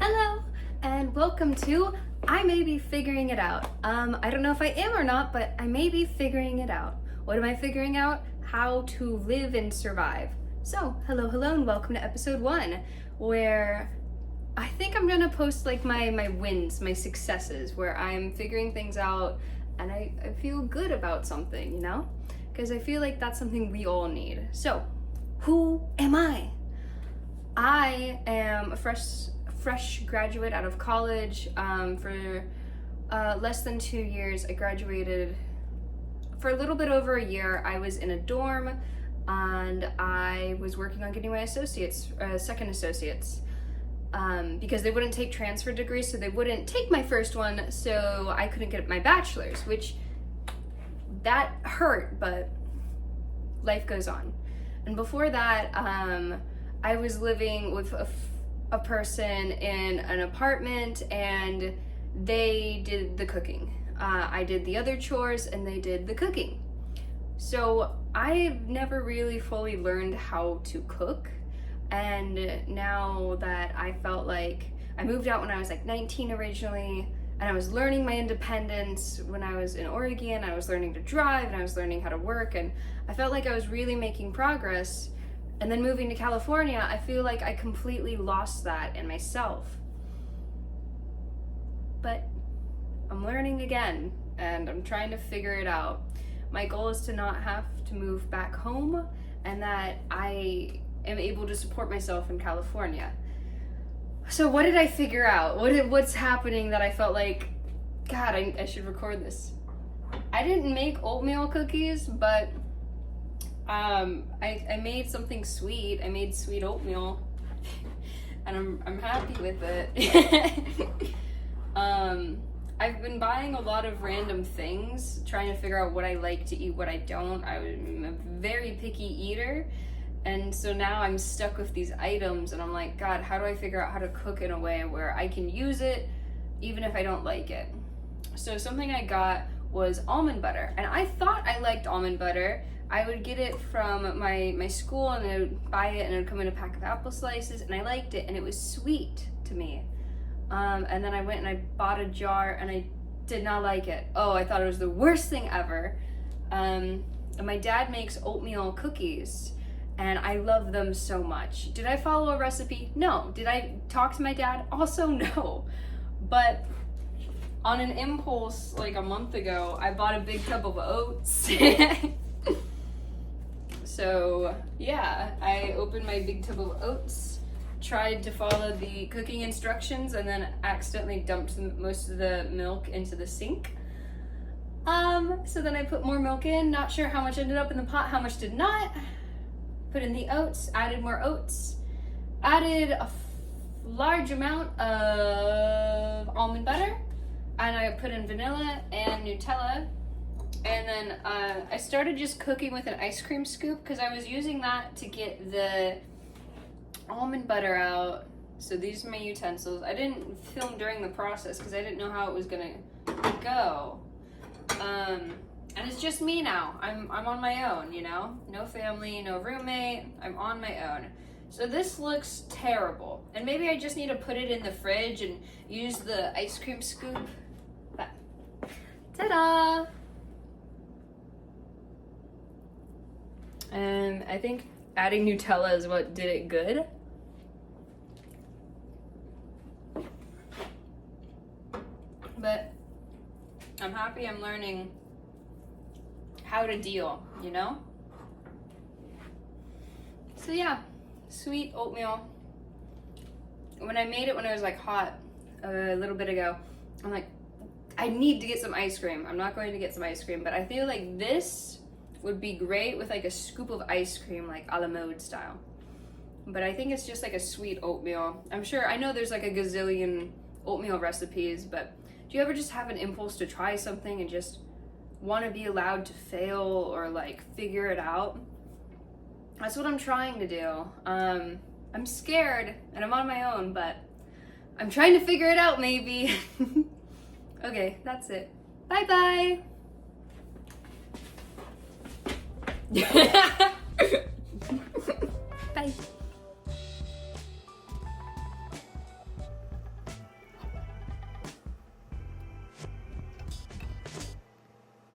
Hello, and welcome to I May Be Figuring It Out. I don't know if I am or not, but I may be figuring it out. What am I figuring out? How to live and survive. So, hello, and welcome to episode 1, where I think I'm gonna post like my wins, my successes, where I'm figuring things out and I feel good about something, you know? Because I feel like that's something we all need. So, who am I? I am a fresh graduate out of college. For less than 2 years, I graduated. For a little bit over a year, I was in a dorm and I was working on getting my associates, second associates, because they wouldn't take transfer degrees, so they wouldn't take my first one, so I couldn't get my bachelor's, which that hurt, but life goes on. And before that, I was living with a person in an apartment, and they did the cooking. I did the other chores and they did the cooking. So I never really fully learned how to cook. And now that I felt like I moved out when I was like 19 originally, and I was learning my independence when I was in Oregon, I was learning to drive and I was learning how to work, and I felt like I was really making progress. And then moving to California, I feel like I completely lost that in myself. But I'm learning again, and I'm trying to figure it out. My goal is to not have to move back home, and that I am able to support myself in California. So what did I figure out? What's happening that I felt like, God, I should record this. I didn't make oatmeal cookies, but I made something sweet. I made sweet oatmeal, and I'm happy with it. I've been buying a lot of random things, trying to figure out what I like to eat, what I don't. I'm a very picky eater, and so now I'm stuck with these items, and I'm like, God, how do I figure out how to cook in a way where I can use it even if I don't like it? So something I got was almond butter, and I thought I liked almond butter. I would get it from my school, and I would buy it, and it would come in a pack of apple slices, and I liked it, and it was sweet to me. And then I went and I bought a jar, and I did not like it. Oh, I thought it was the worst thing ever. And my dad makes oatmeal cookies, and I love them so much. Did I follow a recipe? No. Did I talk to my dad? Also, no. But on an impulse, like a month ago, I bought a big tub of oats. So yeah, I opened my big tub of oats, tried to follow the cooking instructions, and then accidentally dumped most of the milk into the sink. So then I put more milk in, not sure how much ended up in the pot, how much did not. Put in the oats, added more oats, added a large amount of almond butter, and I put in vanilla and Nutella. And then I started just cooking with an ice cream scoop, because I was using that to get the almond butter out. So these are my utensils. I didn't film during the process because I didn't know how it was gonna go. And it's just me now. I'm on my own, you know? No family, no roommate. I'm on my own. So this looks terrible. And maybe I just need to put it in the fridge and use the ice cream scoop. But, ta-da! And I think adding Nutella is what did it good. But I'm happy I'm learning how to deal, you know? So yeah, sweet oatmeal. When I made it when it was like hot a little bit ago, I'm like, I need to get some ice cream. I'm not going to get some ice cream, but I feel like this would be great with like a scoop of ice cream, like a la mode style. But I think it's just like a sweet oatmeal. I know there's like a gazillion oatmeal recipes, but do you ever just have an impulse to try something and just want to be allowed to fail or like figure it out? That's what I'm trying to do. I'm scared and I'm on my own, but I'm trying to figure it out maybe. Okay, that's it. Bye-bye. Bye.